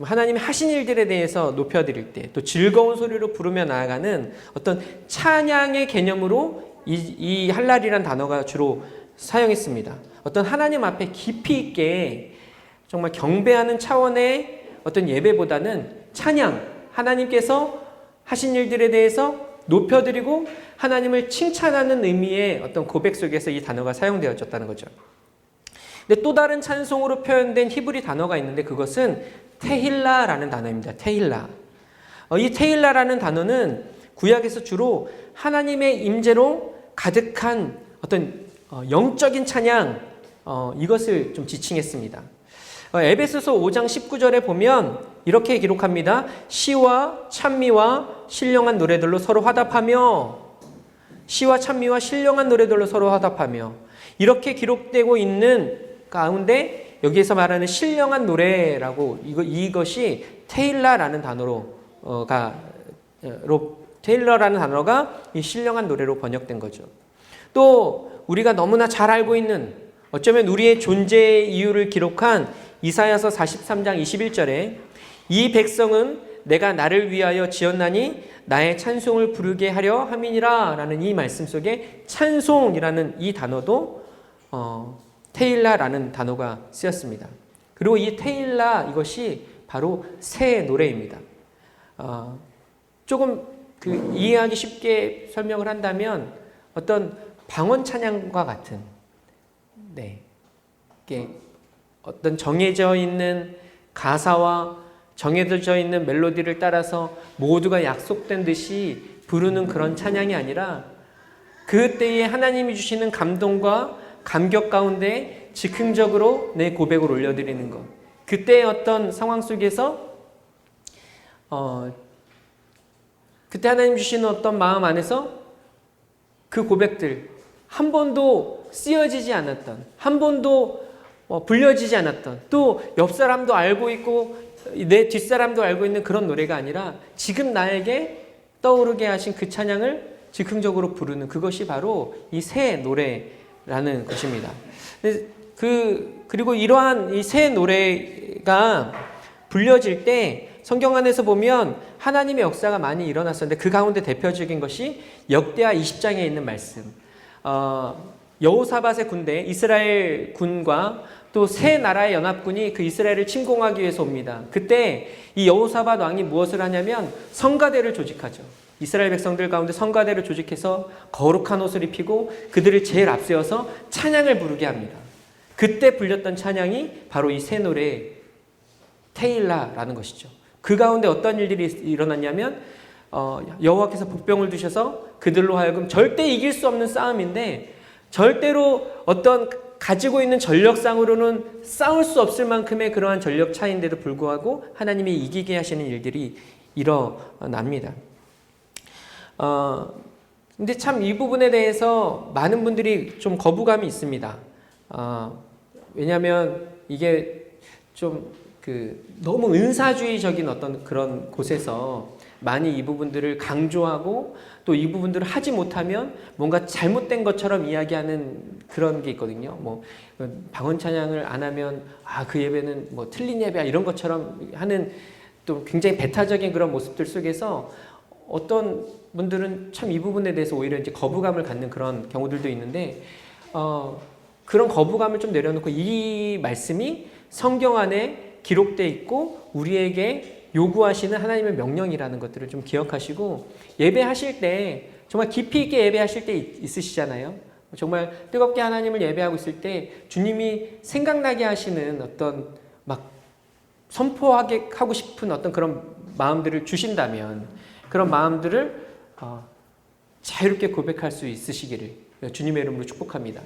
하나님이 하신 일들에 대해서 높여드릴 때, 또 즐거운 소리로 부르며 나아가는 어떤 찬양의 개념으로 이 할랄이라는 단어가 주로 사용했습니다. 어떤 하나님 앞에 깊이 있게 정말 경배하는 차원의 어떤 예배보다는 찬양, 하나님께서 하신 일들에 대해서 높여드리고 하나님을 칭찬하는 의미의 어떤 고백 속에서 이 단어가 사용되어졌다는 거죠. 근데 또 다른 찬송으로 표현된 히브리 단어가 있는데 그것은 테힐라라는 단어입니다. 테힐라. 이 테힐라라는 단어는 구약에서 주로 하나님의 임재로 가득한 어떤 영적인 찬양, 이것을 좀 지칭했습니다. 에베소서 5장 19절에 보면 이렇게 기록합니다. 시와 찬미와 신령한 노래들로 서로 화답하며, 시와 찬미와 신령한 노래들로 서로 화답하며, 이렇게 기록되고 있는 가운데 여기에서 말하는 신령한 노래라고, 이것이 테일라라는 테일러라는 단어가 이 신령한 노래로 번역된 거죠. 또 우리가 너무나 잘 알고 있는, 어쩌면 우리의 존재의 이유를 기록한 이사야서 43장 21절에 이 백성은 내가 나를 위하여 지었나니 나의 찬송을 부르게 하려 함이니라 라는 이 말씀 속에 찬송이라는 이 단어도 테일라라는 단어가 쓰였습니다. 그리고 이 테일라 이것이 바로 새 노래입니다. 조금 이해하기 쉽게 설명을 한다면 어떤 방언 찬양과 같은, 이게 어떤 정해져 있는 가사와 정해져 있는 멜로디를 따라서 모두가 약속된 듯이 부르는 그런 찬양이 아니라 그때에 하나님이 주시는 감동과 감격 가운데 즉흥적으로 내 고백을 올려드리는 것. 그때의 어떤 상황 속에서 그때 하나님 주시는 어떤 마음 안에서 그 고백들 한 번도 쓰여지지 않았던, 한 번도 불려지지 않았던, 또 옆 사람도 알고 있고 내 뒷사람도 알고 있는 그런 노래가 아니라 지금 나에게 떠오르게 하신 그 찬양을 즉흥적으로 부르는 그것이 바로 이 새 노래라는 것입니다. 그리고 이러한 이 새 노래가 불려질 때 성경 안에서 보면 하나님의 역사가 많이 일어났었는데 그 가운데 대표적인 것이 역대하 20장에 있는 말씀. 여호사밧의 군대, 이스라엘 군과 또 세 나라의 연합군이 그 이스라엘을 침공하기 위해서 옵니다. 그때 이 여호사밧 왕이 무엇을 하냐면 성가대를 조직하죠. 이스라엘 백성들 가운데 성가대를 조직해서 거룩한 옷을 입히고 그들을 제일 앞세워서 찬양을 부르게 합니다. 그때 불렸던 찬양이 바로 이 새 노래 테일라라는 것이죠. 그 가운데 어떤 일들이 일어났냐면 여호와께서 복병을 두셔서 그들로 하여금 절대 이길 수 없는 싸움인데 절대로 어떤 가지고 있는 전력상으로는 싸울 수 없을 만큼의 그러한 전력 차이인데도 불구하고 하나님이 이기게 하시는 일들이 일어납니다. 근데 참 이 부분에 대해서 많은 분들이 좀 거부감이 있습니다. 왜냐하면 이게 좀 너무 은사주의적인 어떤 그런 곳에서 많이 이 부분들을 강조하고 또 이 부분들을 하지 못하면 뭔가 잘못된 것처럼 이야기하는 그런 게 있거든요. 뭐 방언 찬양을 안 하면 그 예배는 뭐 틀린 예배야 이런 것처럼 하는 또 굉장히 배타적인 그런 모습들 속에서 어떤 분들은 참 이 부분에 대해서 오히려 이제 거부감을 갖는 그런 경우들도 있는데 그런 거부감을 좀 내려놓고 이 말씀이 성경 안에 기록되어 있고 우리에게 요구하시는 하나님의 명령이라는 것들을 좀 기억하시고 예배하실 때 정말 깊이 있게 예배하실 때 있으시잖아요. 정말 뜨겁게 하나님을 예배하고 있을 때 주님이 생각나게 하시는 어떤 막 선포하게 하고 싶은 어떤 그런 마음들을 주신다면 그런 마음들을 자유롭게 고백할 수 있으시기를 주님의 이름으로 축복합니다.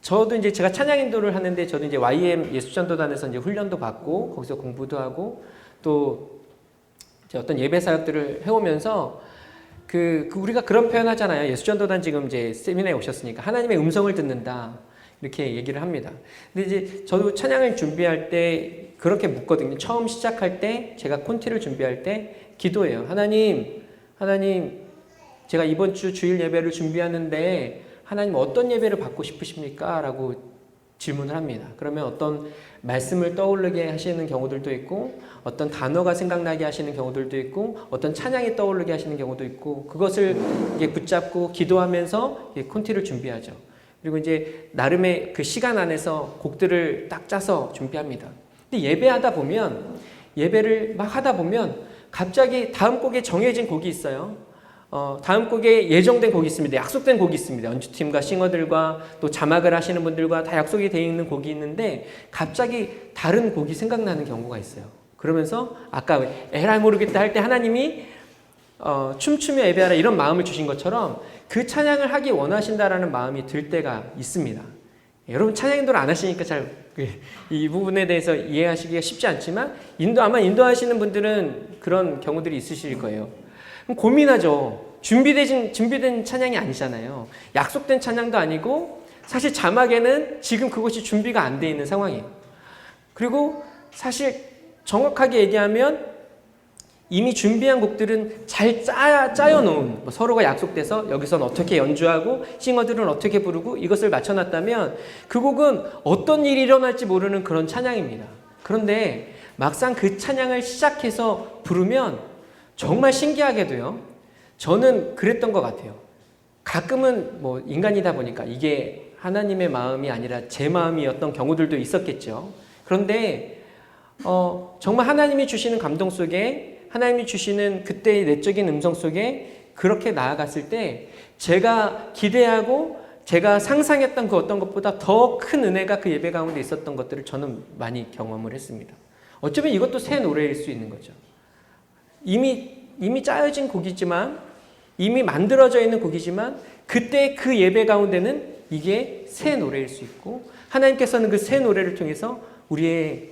저도 이제 제가 찬양 인도를 하는데 저도 이제 YM 예수전도단에서 이제 훈련도 받고 거기서 공부도 하고 또 어떤 예배 사역들을 해오면서 우리가 그런 표현 하잖아요. 예수전도단 지금 이제 세미나에 오셨으니까 하나님의 음성을 듣는다 이렇게 얘기를 합니다. 근데 이제 저도 찬양을 준비할 때 그렇게 묻거든요. 처음 시작할 때 제가 콘티를 준비할 때 기도해요. 하나님 제가 이번 주 주일 예배를 준비하는데 하나님 어떤 예배를 받고 싶으십니까? 라고 질문을 합니다. 그러면 어떤 말씀을 떠오르게 하시는 경우들도 있고 어떤 단어가 생각나게 하시는 경우들도 있고 어떤 찬양이 떠오르게 하시는 경우도 있고 그것을 붙잡고 기도하면서 콘티를 준비하죠. 그리고 이제 나름의 그 시간 안에서 곡들을 딱 짜서 준비합니다. 근데 예배를 막 하다 보면 갑자기 다음 곡에 정해진 곡이 있어요. 다음 곡에 예정된 곡이 있습니다. 약속된 곡이 있습니다. 연주팀과 싱어들과 또 자막을 하시는 분들과 다 약속이 되어 있는 곡이 있는데 갑자기 다른 곡이 생각나는 경우가 있어요. 그러면서 아까 에라이 모르겠다 할 때 하나님이 춤추며 예배하라 이런 마음을 주신 것처럼 그 찬양을 하기 원하신다라는 마음이 들 때가 있습니다. 여러분 찬양 인도를 안 하시니까 잘 이 부분에 대해서 이해하시기가 쉽지 않지만 아마 인도하시는 분들은 그런 경우들이 있으실 거예요. 그럼 고민하죠. 준비된 찬양이 아니잖아요. 약속된 찬양도 아니고 사실 자막에는 지금 그것이 준비가 안 돼 있는 상황이에요. 그리고 사실 정확하게 얘기하면 이미 준비한 곡들은 잘 짜여놓은 서로가 약속돼서 여기선 어떻게 연주하고 싱어들은 어떻게 부르고 이것을 맞춰놨다면 그 곡은 어떤 일이 일어날지 모르는 그런 찬양입니다. 그런데 막상 그 찬양을 시작해서 부르면 정말 신기하게도요. 저는 그랬던 것 같아요. 가끔은 인간이다 보니까 이게 하나님의 마음이 아니라 제 마음이었던 경우들도 있었겠죠. 그런데 정말 하나님이 주시는 감동 속에, 하나님이 주시는 그때의 내적인 음성 속에 그렇게 나아갔을 때 제가 기대하고 제가 상상했던 그 어떤 것보다 더 큰 은혜가 그 예배 가운데 있었던 것들을 저는 많이 경험을 했습니다. 어쩌면 이것도 새 노래일 수 있는 거죠. 이미 짜여진 곡이지만, 이미 만들어져 있는 곡이지만, 그때 그 예배 가운데는 이게 새 노래일 수 있고, 하나님께서는 그 새 노래를 통해서 우리의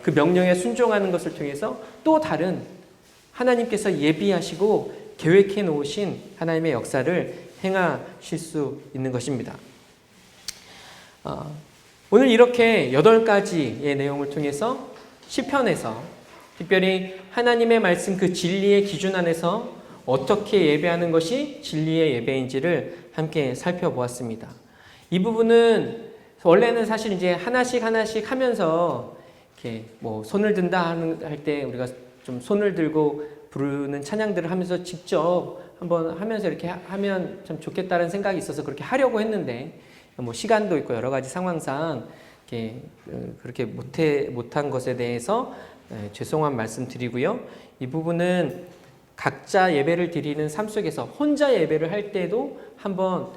그 명령에 순종하는 것을 통해서 또 다른 하나님께서 예비하시고 계획해 놓으신 하나님의 역사를 행하실 수 있는 것입니다. 오늘 이렇게 8가지의 내용을 통해서 시편에서 특별히 하나님의 말씀 그 진리의 기준 안에서 어떻게 예배하는 것이 진리의 예배인지를 함께 살펴보았습니다. 이 부분은 원래는 사실 이제 하나씩 하면서 이렇게 뭐 손을 든다 할 때 우리가 좀 손을 들고 부르는 찬양들을 하면서 직접 한번 하면서 이렇게 하면 참 좋겠다는 생각이 있어서 그렇게 하려고 했는데, 뭐 시간도 있고 여러 가지 상황상 이렇게 그렇게 못한 것에 대해서 죄송한 말씀 드리고요. 이 부분은 각자 예배를 드리는 삶 속에서 혼자 예배를 할 때도 한번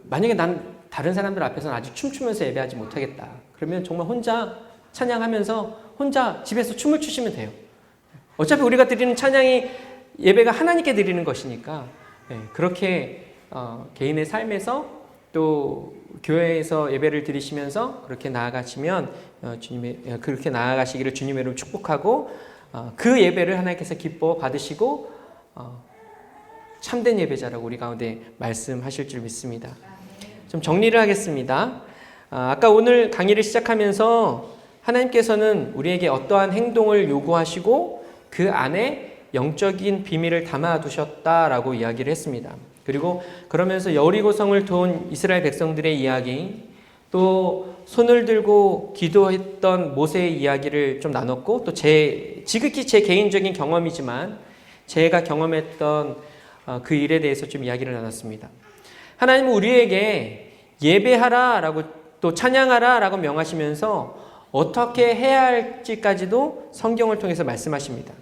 만약에 난 다른 사람들 앞에서는 아직 춤추면서 예배하지 못하겠다. 그러면 정말 혼자 찬양하면서 혼자 집에서 춤을 추시면 돼요. 어차피 우리가 드리는 찬양이 예배가 하나님께 드리는 것이니까 그렇게 개인의 삶에서 또 교회에서 예배를 드리시면서 그렇게 나아가시면 그렇게 나아가시기를 주님의 이름으로 축복하고 그 예배를 하나님께서 기뻐 받으시고 참된 예배자라고 우리 가운데 말씀하실 줄 믿습니다. 좀 정리를 하겠습니다. 아까 오늘 강의를 시작하면서 하나님께서는 우리에게 어떠한 행동을 요구하시고 그 안에 영적인 비밀을 담아두셨다라고 이야기를 했습니다. 그리고 그러면서 여리고성을 도운 이스라엘 백성들의 이야기, 또 손을 들고 기도했던 모세의 이야기를 좀 나눴고, 또 지극히 제 개인적인 경험이지만 제가 경험했던 그 일에 대해서 좀 이야기를 나눴습니다. 하나님은 우리에게 예배하라라고 또 찬양하라라고 명하시면서 어떻게 해야 할지까지도 성경을 통해서 말씀하십니다.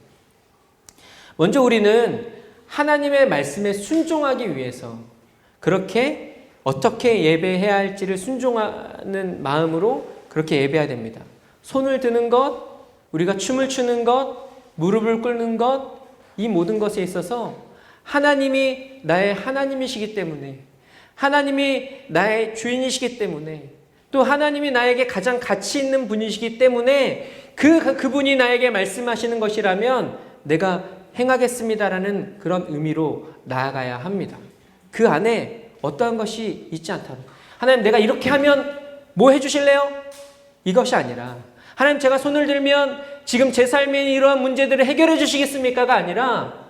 먼저 우리는 하나님의 말씀에 순종하기 위해서 그렇게 어떻게 예배해야 할지를 순종하는 마음으로 그렇게 예배해야 됩니다. 손을 드는 것, 우리가 춤을 추는 것, 무릎을 꿇는 것, 이 모든 것에 있어서 하나님이 나의 하나님이시기 때문에, 하나님이 나의 주인이시기 때문에, 또 하나님이 나에게 가장 가치 있는 분이시기 때문에 그분이 나에게 말씀하시는 것이라면 내가 행하겠습니다라는 그런 의미로 나아가야 합니다. 그 안에 어떠한 것이 있지 않다. 하나님, 내가 이렇게 하면 뭐 해주실래요? 이것이 아니라, 하나님, 제가 손을 들면 지금 제 삶에 이러한 문제들을 해결해 주시겠습니까가 아니라,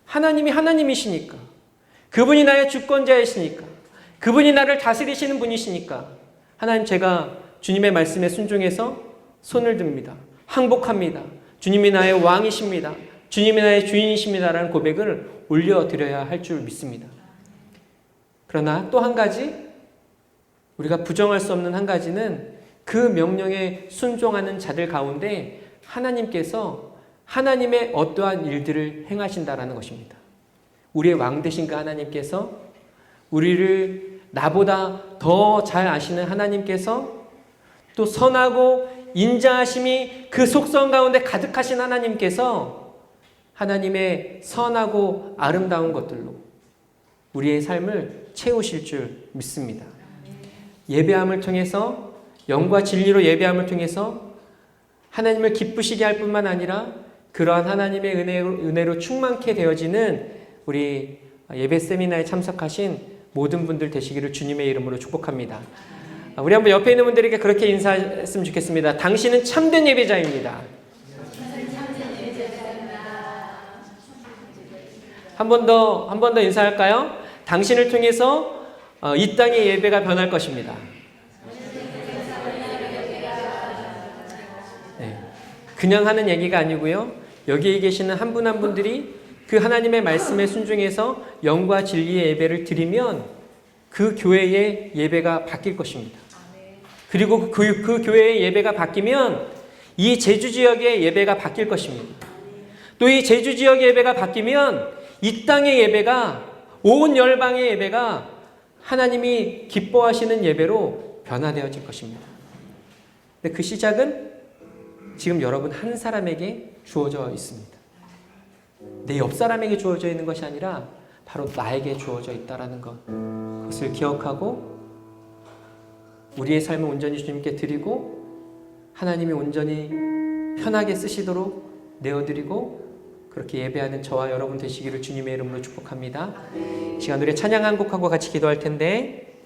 하나님이 하나님이시니까, 그분이 나의 주권자이시니까, 그분이 나를 다스리시는 분이시니까, 하나님, 제가 주님의 말씀에 순종해서 손을 듭니다. 항복합니다. 주님이 나의 왕이십니다. 주님이 나의 주인이십니다라는 고백을 올려드려야 할 줄 믿습니다. 그러나 또 한 가지, 우리가 부정할 수 없는 한 가지는 그 명령에 순종하는 자들 가운데 하나님께서 하나님의 어떠한 일들을 행하신다라는 것입니다. 우리의 왕 되신 그 하나님께서, 우리를 나보다 더 잘 아시는 하나님께서, 또 선하고 인자하심이 그 속성 가운데 가득하신 하나님께서 하나님의 선하고 아름다운 것들로 우리의 삶을 채우실 줄 믿습니다. 예배함을 통해서, 영과 진리로 예배함을 통해서 하나님을 기쁘시게 할 뿐만 아니라 그러한 하나님의 은혜로 충만케 되어지는 우리 예배 세미나에 참석하신 모든 분들 되시기를 주님의 이름으로 축복합니다. 우리 한번 옆에 있는 분들에게 그렇게 인사했으면 좋겠습니다. 당신은 참된 예배자입니다. 한 번 더 인사할까요? 당신을 통해서 이 땅의 예배가 변할 것입니다. 네, 그냥 하는 얘기가 아니고요. 여기에 계시는 한 분 한 분들이 그 하나님의 말씀에 순종해서 영과 진리의 예배를 드리면 그 교회의 예배가 바뀔 것입니다. 그리고 그 교회의 예배가 바뀌면 이 제주 지역의 예배가 바뀔 것입니다. 또 이 제주 지역의 예배가 바뀌면 이 땅의 예배가, 온 열방의 예배가 하나님이 기뻐하시는 예배로 변화되어질 것입니다. 근데 그 시작은 지금 여러분 한 사람에게 주어져 있습니다. 내 옆 사람에게 주어져 있는 것이 아니라 바로 나에게 주어져 있다라는 것, 그것을 기억하고 우리의 삶을 온전히 주님께 드리고 하나님이 온전히 편하게 쓰시도록 내어드리고 그렇게 예배하는 저와 여러분 되시기를 주님의 이름으로 축복합니다. 이 시간 우리 찬양 한 곡하고 같이 기도할 텐데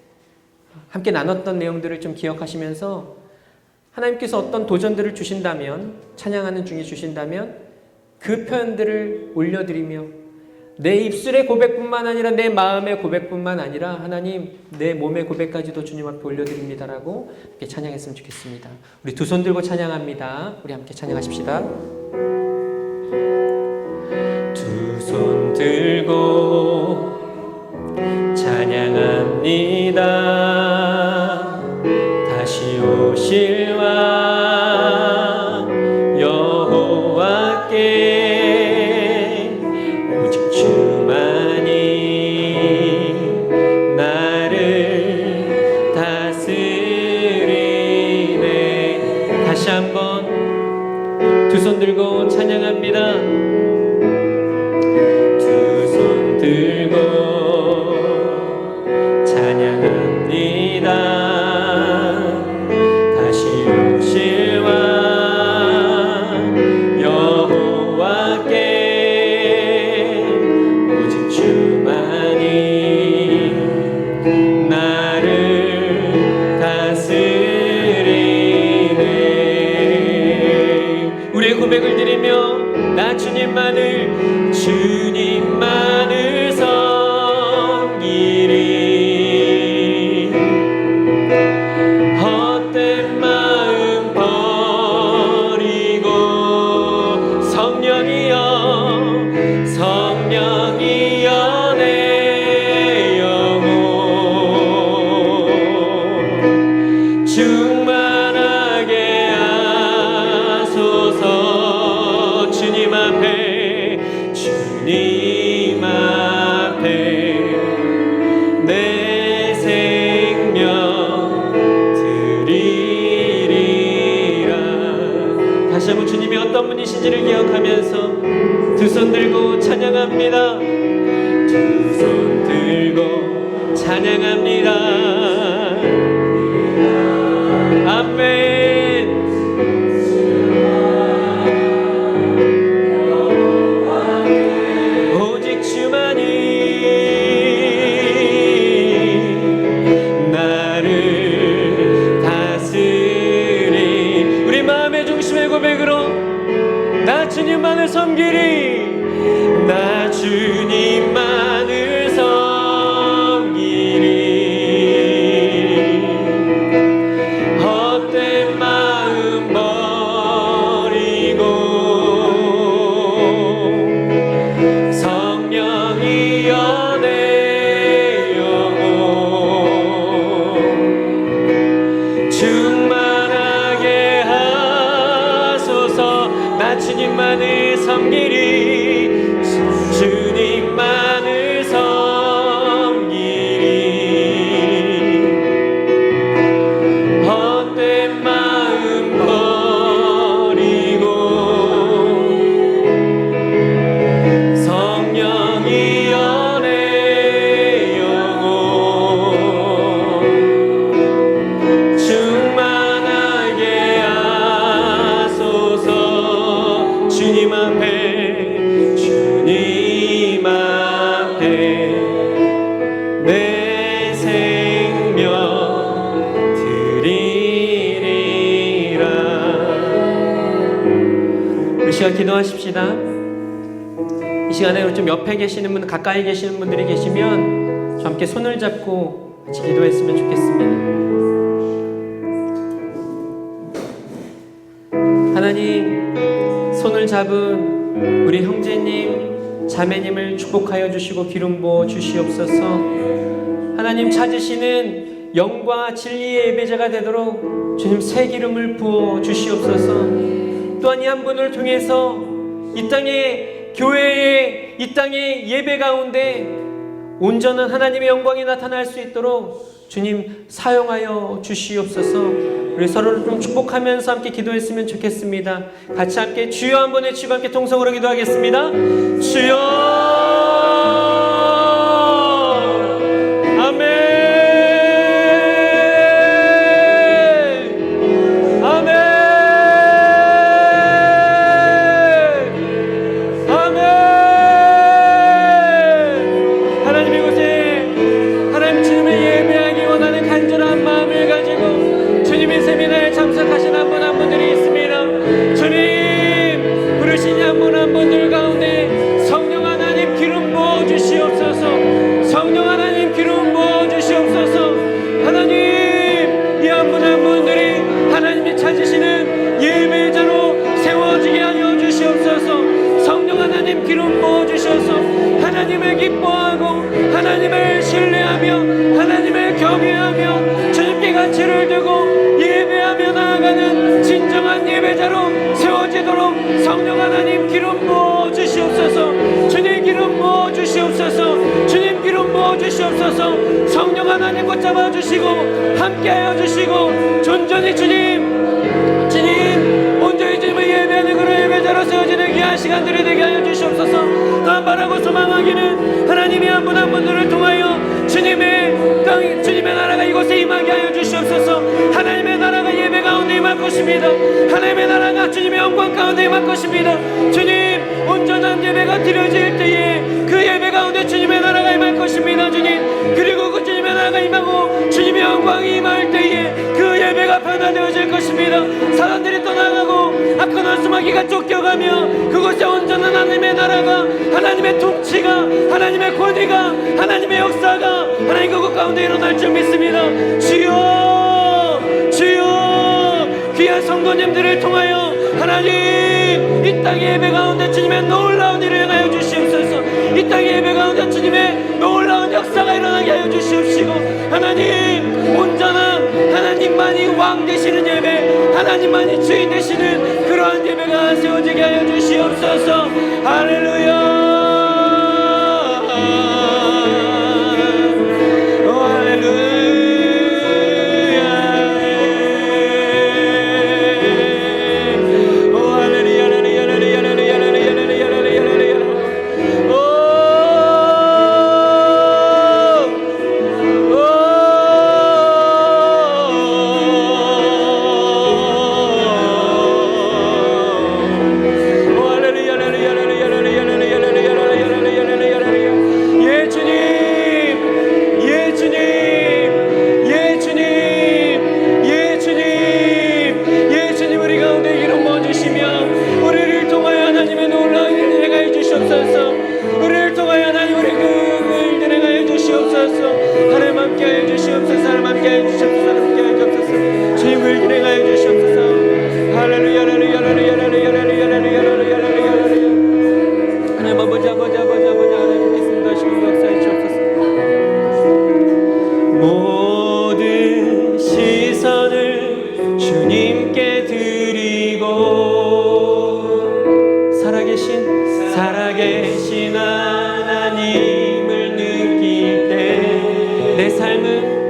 함께 나눴던 내용들을 좀 기억하시면서 하나님께서 어떤 도전들을 주신다면, 찬양하는 중에 주신다면 그 표현들을 올려드리며 내 입술의 고백뿐만 아니라 내 마음의 고백뿐만 아니라 하나님 내 몸의 고백까지도 주님 앞에 올려드립니다라고 함께 찬양했으면 좋겠습니다. 우리 두 손 들고 찬양합니다. 우리 함께 찬양하십시다. 두 손 들고 찬양합니다. 다시 오실 왕 여호와께 오직 주만이 나를 다스리네. 다시 한번 두 손 들고 찬양합니다. 두 손 들고 찬양합니다. 고백을 드리며 나 주님만을 섬기리. 헛된 마음 버리고 성령이여 내 영혼 충만하게 하소서. 주님 앞에 내 생명 드리리라. 다시 한번 주님이 어떤 분이신지를 기억하면서 두 손 들고 찬양합니다. 두 손 들고 찬양합니다. 아멘. 나 주님만을 섬기리. 나 주님만을 섬기리. 헛된 마음 버리고 성령이여 내 영혼 충만하게 하소서. 나 주님만을 섬기리. 주님만을 섬기리. 헛된 마음 버리고 성령이여 내 영혼 충만하게 하소서. 주님 앞에 내 생명 드리리라. 이 시간 기도하십시다. 이 시간에 좀 옆에 계시는 분, 가까이 계시는 분들이 계시면 저 함께 손을 잡고 같이 기도했으면 좋겠습니다. 하나님, 손을 잡은 우리 형제님, 자매님을 축복하여 주시고 기름 부어 주시옵소서. 하나님 찾으시는 영과 진리의 예배자가 되도록 주님 새 기름을 부어 주시옵소서. 또한 이 한 분을 통해서 이 땅의 교회의 이 땅의 예배 가운데 온전한 하나님의 영광이 나타날 수 있도록 주님 사용하여 주시옵소서. 우리 서로를 좀 축복하면서 함께 기도했으면 좋겠습니다. 같이 함께 주여 한번 외치고 함께 통성으로 기도하겠습니다. 주여 아멘. 참석하신 한 분 한 분들이 있습니다. 주님 부르신 한 분 한 분들 가운데 성령 하나님 기름 부어 주시옵소서. 성령 하나님 기름 부어 주시옵소서. 하나님 이 한 분 한 분들이 하나님이 찾으시는 예배자로 세워지게 하여 주시옵소서. 성령 하나님 기름 부어 주셔서 하나님을 기뻐하고 하나님을 신뢰하며 하나님을 경외하며 주님께 가치를 두고 예배하며 나아가는 진정한 예배자로 세워지도록 성령 하나님 기름 부어 주시옵소서. 주님 기름 부어 주시옵소서. 주님 기름 부어 주시옵소서. 성령 하나님 붙잡아 주시고 함께하여 주시고 존전히 주님 온전히 주님을 예배하는 그런 예배자로 세워지는 귀한 시간들이 되게 하여 주시옵소서. 또한 바라고 소망하기는 하나님이 한 분 한 분들을 통하여 주님의 땅, 주님의 나라가 이곳에 임하게 하여 주시옵소서. 하나님의 나라가 예배 가운데 임할 것입니다. 하나님의 나라가 주님의 영광 가운데 임할 것입니다. 주님 온전한 예배가 드려질 때에 그 예배 가운데 주님의 나라가 임할 것입니다. 주님 그리고 그 주님의 나라가 임하고 주님의 영광이 임할 때에 그 예배가 변화되어질 것입니다. 사람들이 떠나가고 악한 원수마귀가 쫓겨가며 그곳에 온전한 하나님의 나라가 하나님의 통치가 하나님의 권위가 하나님의 역사가 하나님 그곳 가운데 일어날 줄 믿습니다. 주여 주여 귀한 성도님들을 통하여 하나님 이 땅의 예배 가운데 주님의 놀라운 일을 행하여 주시옵소서. 이 땅의 예배 가운데 주님의 놀라운 역사가 일어나게 하여 주시옵시고 하나님 온전한 하나님만이 왕 되시는 예배 하나님만이 주인 되시는 그러한 예배가 세워지게 하여 주시옵소서. 할렐루야. 모든 시선을 주님께 드리고 살아계신 하나님을 느낄 때 내 삶은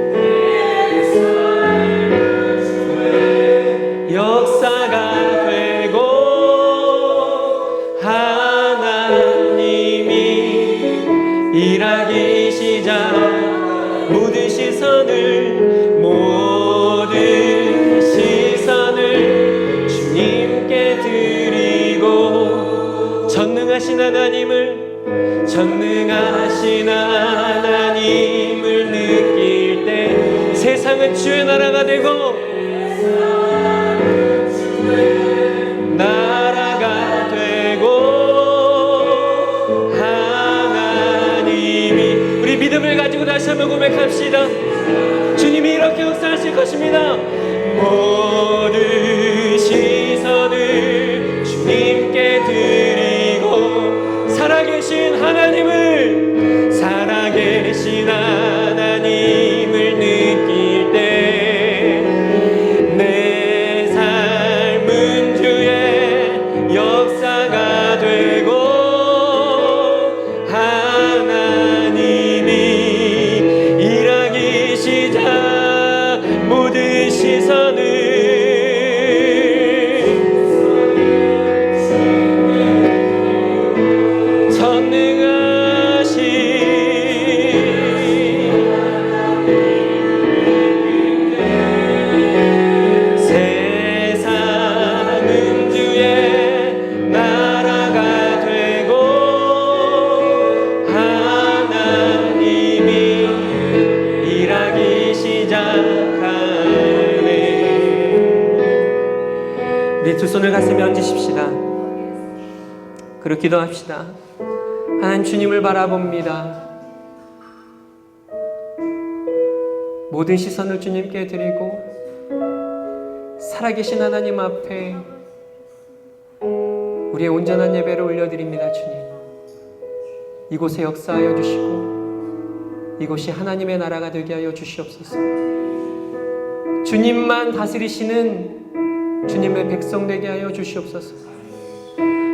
역사가 되고 하나님이 일하기 시작 모든 시선을 주님께 드리고 전능하신 하나님을 느낄 때 세상은 주의 나라가 되고 나라가 되고 하나님이 우리 믿음을 가지고 다시 한번 고백합시다. 주님이 이렇게 역사하실 것입니다. 모든 시선을 주님께 드리고 살아계신 하나님 모든 시선을 세상은 주의 나라가 되고 하나님이 일하기 시작하네. 우리 두 손을 가슴에 얹으십시다. 그리고 기도합시다. 하나님, 주님을 바라봅니다. 모든 시선을 주님께 드리고 살아계신 하나님 앞에 우리의 온전한 예배를 올려드립니다. 주님, 이곳에 역사하여 주시고 이곳이 하나님의 나라가 되게 하여 주시옵소서. 주님만 다스리시는 주님의 백성 되게 하여 주시옵소서.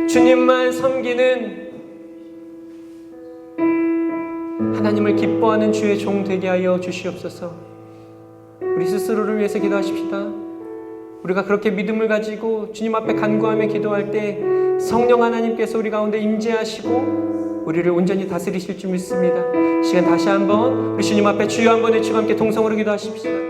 주님만 섬기는 하나님을 기뻐하는 주의 종 되게 하여 주시옵소서. 우리 스스로를 위해서 기도하십시다. 우리가 그렇게 믿음을 가지고 주님 앞에 간구하며 기도할 때 성령 하나님께서 우리 가운데 임재하시고 우리를 온전히 다스리실 줄 믿습니다. 시간 다시 한번 우리 주님 앞에 주여 한번 외치고 함께 동성으로 기도하십시다.